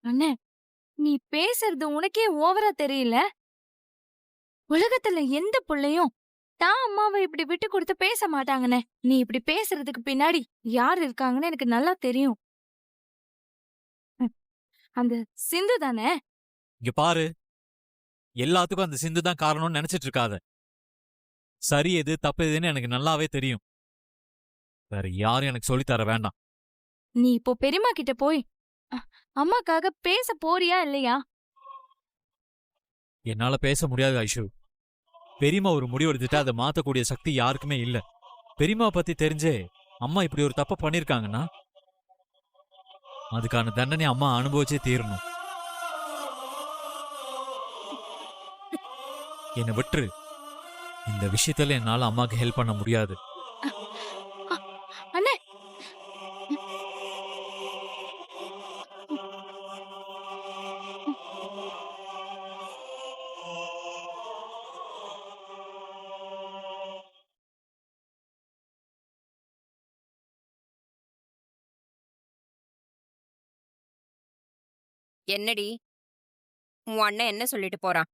அண்ணே, நீ பேசுறது உனக்கே ஓவரா தெரியல? உலகத்துல எந்த புள்ளையும் தான் அம்மாவை இப்படி விட்டு கொடுத்து பேச மாட்டாங்கண்ணே. நீ இப்படி பேசுறதுக்கு பின்னாடி யார் இருக்காங்கன்னு எனக்கு நல்லா தெரியும். ம், அந்த சிந்து தானே? இங்க பாரு, எல்லாத்துக்கும் அந்த சிந்து தான் காரணம்னு நினைச்சிட்டு இருக்காத. சரி எது தப்பு எதுன்னு எனக்கு நல்லாவே தெரியும். வேற யாரும் எனக்கு சொல்லித் தர வேண்டாம். நீ இப்போ பெரியம்மா கிட்ட போய் அம்மாக்காக பேச போறியா இல்லையா? என்னால பேச முடியாது ஐஷு. பெரியம்மா ஒரு முடிவு எடுத்துட்டு அதை மாத்தக்கூடிய சக்தி யாருக்குமே இல்ல. பெரியம்மா பத்தி தெரிஞ்சே அம்மா இப்படி ஒரு தப்ப பண்ணிருக்காங்கன்னா அதுக்கான தண்டனை அம்மா அனுபவிச்சே தீரணும். என்னை விட்டுரு. இந்த விஷயத்துல என்னால அம்மாக்கு ஹெல்ப் பண்ண முடியாது. அ- அண்ணே, என்னடி உன் அண்ணன் என்ன சொல்லிட்டு போறான்?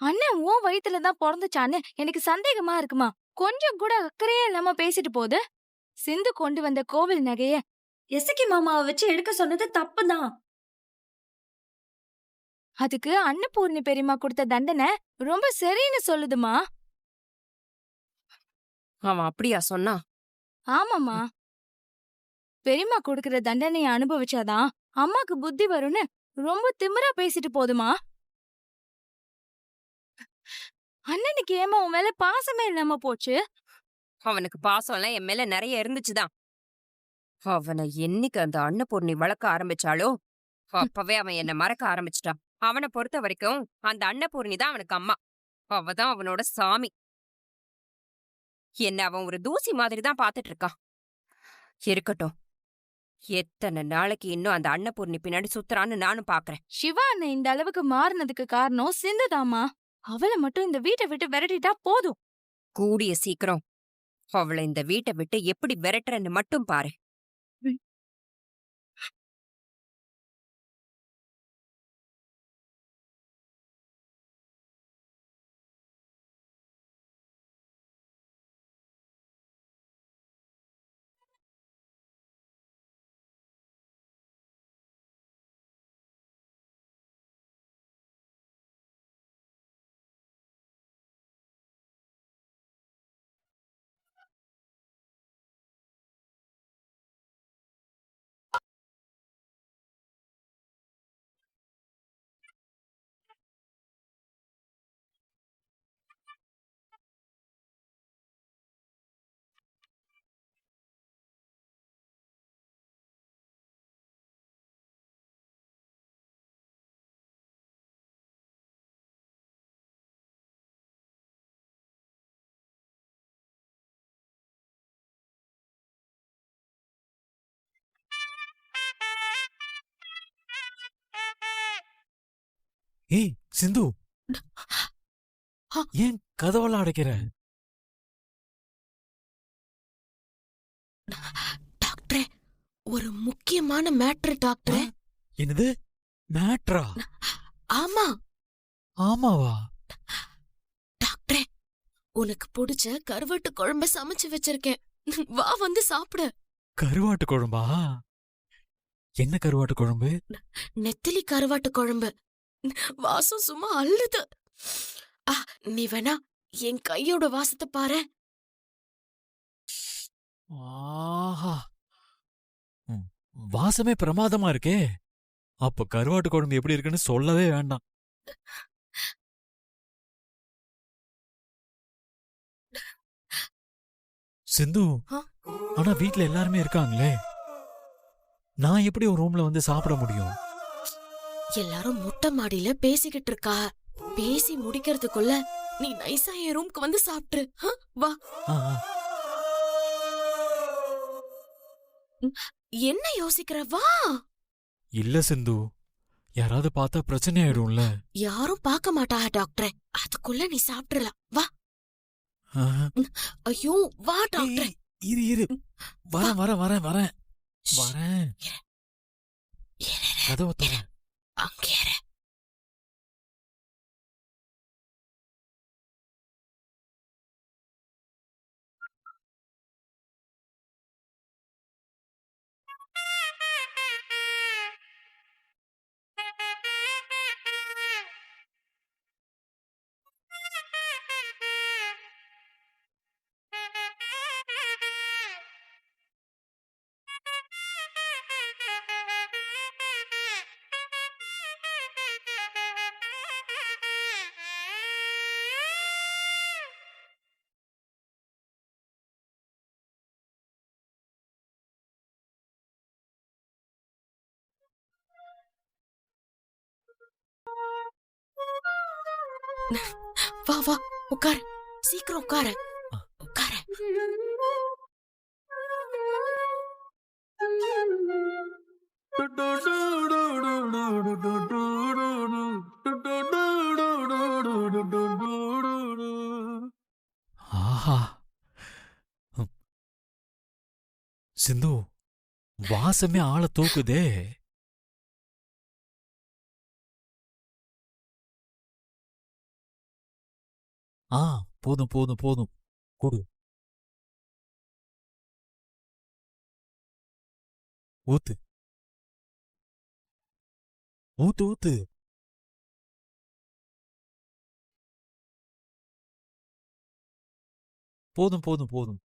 அண்ணன் உன் வயித்துல தான் பொறந்துச்சான்னு எனக்கு சந்தேகமா இருக்குமா? கொஞ்சம் கூட அக்கறையே இல்லாம பேசிட்டு போகுது. சிந்து கொண்டு வந்த கோவில் நகைய எசக்கி மாமாவை வச்சு எடுக்க சொன்னது தப்புதான். அதுக்கு அன்னபூர்ணி பெரியம்மா கொடுத்த தண்டனை ரொம்ப சரின்னு சொல்லுதுமா. அவன் அப்படியா சொன்னா? ஆமாமா, பெரியம்மா கொடுக்கிற தண்டனைய அனுபவிச்சாதான் அம்மாக்கு புத்தி வரும்னு ரொம்ப திமிரா பேசிட்டு போதுமா. அண்ணனுக்கு ஏமா உன் மேல பாசமே இல்லாம போச்சு? அவனுக்கு பாசம்லாம் என் மேல நிறைய இருந்துச்சுதான். அவனை என்னைக்கு அந்த அன்னபூர்ணி வளர்க்க ஆரம்பிச்சாலோ அப்பவே அவன் என்ன மறக்க ஆரம்பிச்சிட்டான். அவனை பொறுத்த வரைக்கும் அந்த அன்னபூர்ணி தான் அவனுக்கு அம்மா. அவதான் அவனோட சாமி. என்ன அவன் ஒரு தூசி மாதிரி தான் பாத்துட்டு இருக்கான். இருக்கட்டும், எத்தனை நாளைக்கு இன்னும் அந்த அன்னபூர்ணி பின்னாடி சுத்துறான்னு நானும் பாக்குறேன். சிவா அண்ணன் இந்த அளவுக்கு மாறினதுக்கு காரணம் சிந்துதாமா. அவளை மட்டும் இந்த வீட்டை விட்டு விரட்டிட்டா போதும். கூடிய சீக்கிரம் அவளை இந்த வீட்டை விட்டு எப்படி விரட்டுறன்னு மட்டும் பாரு. ஏய் சிந்து, ஏன் கதவெல்லாம் அடைக்கிற? டாக்டரே, ஒரு முக்கியமான மேட்ரு டாக்டரே. என்னது மேட்ரா? ஆமா ஆமாவா? டாக்டரே, உனக்கு பிடிச்ச கருவாட்டு குழம்ப சமைச்சு வச்சிருக்கேன். வா வந்து சாப்பிடு. கருவாட்டு குழம்பா? என்ன கருவாட்டு குழம்பு? நெத்திலி கருவாட்டு குழம்பு. வாசம் சும்மா அள்ளுது. நீ வேணா என் கையோட வாசத்தை பாரு. ஆஹா, ம், வாசமே பிரமாதமா இருக்கே. அப்ப கருவாட்டு குழம்பு எப்படி இருக்குன்னு சொல்லவே வேண்டாம். சிந்து, ஆ? ஆனா வீட்ல எல்லாருமே இருக்காங்களே, நான் எப்படி ஒரு ரூம்ல வந்து சாப்பிட முடியும்? எல்லாரும் முட்டை மாடியில பேசிக்கிட்டு இருக்கா. பேசி முடிக்கிறதுக்குள்ள நீ நைஸா என் ரூம்க்கு வந்து சாப்பிட்டுரு. வா. ஆ, ஆ. என்ன யோசிக்கிற? வா. இல்ல சிந்து, யாராவது பார்த்தா பிரச்சனை ஆயிடும்ல. யாரும் பார்க்க மாட்டா டாக்டரே. அதுக்குள்ள நீ சாப்பிட்டுறலாம். வா. ஆஹா. ஐயோ, வா டாக்டரே. ஏய், இரு இரு, வரேன் வரேன் வரேன் வரேன் வரேன். கதவை தர. அங்கே இரு. வா வா உட்காரு, சீக்கிரம் உட்காரு. உட்காரு. ஆஹா. ம். சிந்து, வாசமே ஆள தூக்குதே. ஆ, போதும் போதும் போதும். குடு. ஊத்து ஊத்து ஊத்து. போதும் போதும் போதும்.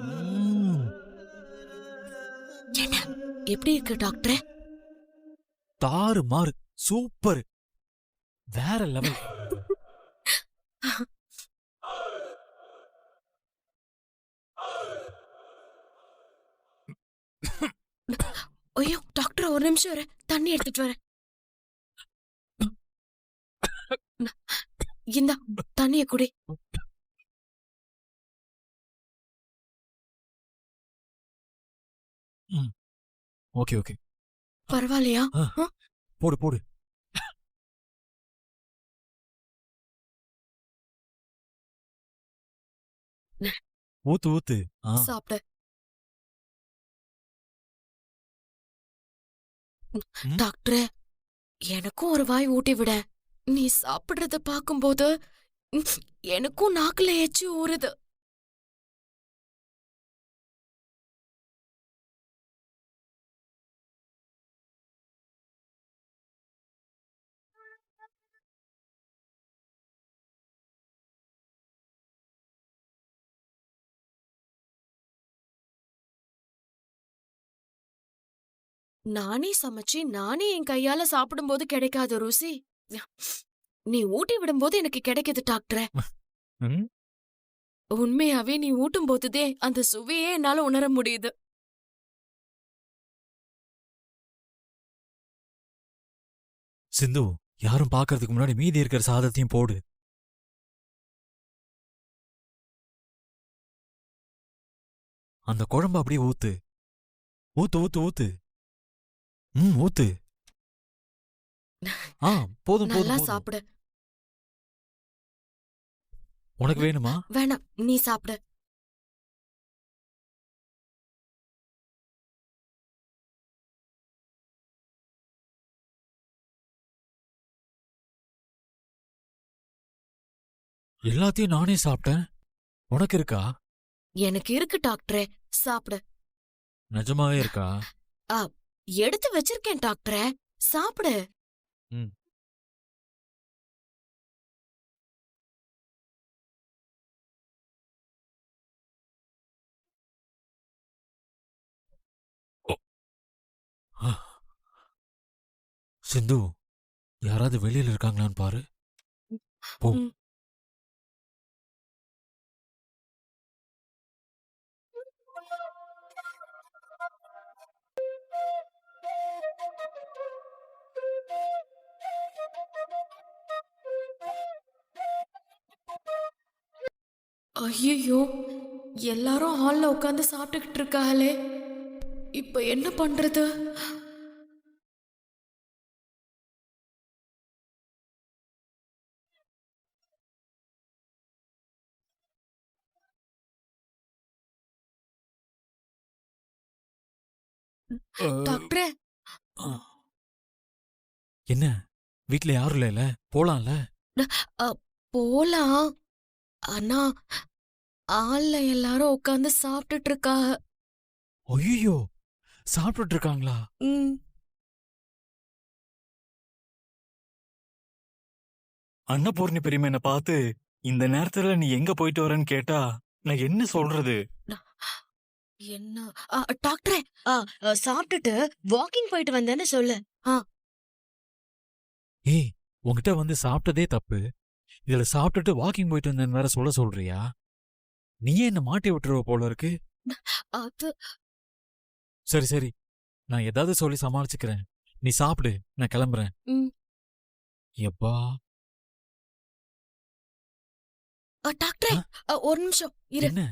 ம், என்ன எப்படி இருக்கு டாக்டர்? தாறு மாறு, சூப்பர், வேற லெவல். ஐயோ டாக்டர், ஒரு நிமிஷம் இரு, தண்ணி எடுத்துட்டு வரேன். இந்தா தண்ணிய குடி. ம், ஓகே ஓகே. பரவாயில்லையா? ஆ, போடு போடு. ஊத்து ஊத்து. ஆ, சாப்பிடு. ம், டாக்டர், எனக்கும் ஒரு வாய் ஊட்டி விட. நீ சாப்பிடுறத பாக்கும்போது ம், எனக்கும் நாக்குல எச்சி ஊறுது. நானே சமைச்சு நானே என் கையால சாப்பிடும்போது கிடைக்காத ருசி நீ ஊட்டி விடும்போது எனக்கு கிடைக்குது டாக்டர். ம். உண்மையாவே நீ ஊட்டும் போதுதே அந்த சுவையே என்னால உணர முடியுது. சிந்து, யாரும் பாக்குறதுக்கு முன்னாடி மீதி இருக்கிற சாதத்தையும் போடு. அந்த குழம்பு அப்படியே ஊத்து. ஊத்து ஊத்து ஊத்து. ம், ஊத்து. ஆ, போதும் போதும் நல்லா போதும். சாப்பிடு. உனக்கு வேணுமா? வேணாம், நீ சாப்பிடு. எல்லாத்தையும் நானே சாப்பிட்டேன். உனக்கு இருக்கா? எனக்கு இருக்கு டாக்டரே, சாப்பிடு. நிஜமாவே இருக்கா? ஆ, எடுத்து வச்சிருக்கேன் டாக்டரே, சாப்பிடு. ம். ஓ. ஆ. சிந்து, யாராவது வெளியில இருக்காங்களான்னு பாரு. போ. ம். ஐயோ, எல்லாரும் ஹால்ல உட்காந்து சாப்பிட்டுக்கிட்டு இருக்காங்களே, இப்ப என்ன பண்றது? டாக்டரே என்ன வீட்ல யாரும் இல்ல போலாம்ல? போலாம். ஆனா ஆள்ல எல்லாரும் உட்கார்ந்து சாப்பிட்டுட்டு இருக்காங்க. ஐயோ, சாப்பிட்டுட்டு இருக்காங்களா? ம். அன்னபூர்ணி பெரியம்மா என்ன பார்த்து இந்த நேரத்துல நீ எங்க போயிட்டு வரேன்னு கேட்டா நான் என்ன சொல்றது? என்ன டாக்டரே சாப்பிட்டுட்டு வாக்கிங் போயிட்டு வந்தேன்னு சொல்லு. ஏய், உன்கிட்ட வந்து சாப்பிட்டதே தப்பு. இதுல சாப்பிட்டுட்டு வாக்கிங் போயிட்டு வந்தேன்னு வேற சொல்றியா? நீயே என்ன மாட்டி விட்டுருவ போல இருக்கு. அது சரி சரி, நான் ஏதாவது சொல்லி சமாளிச்சுக்கிறேன். நீ சாப்பிடு, நான் கிளம்புறேன். ம். எப்பா டாக்டரே ஒரு நிமிஷம் இரு. என்ன?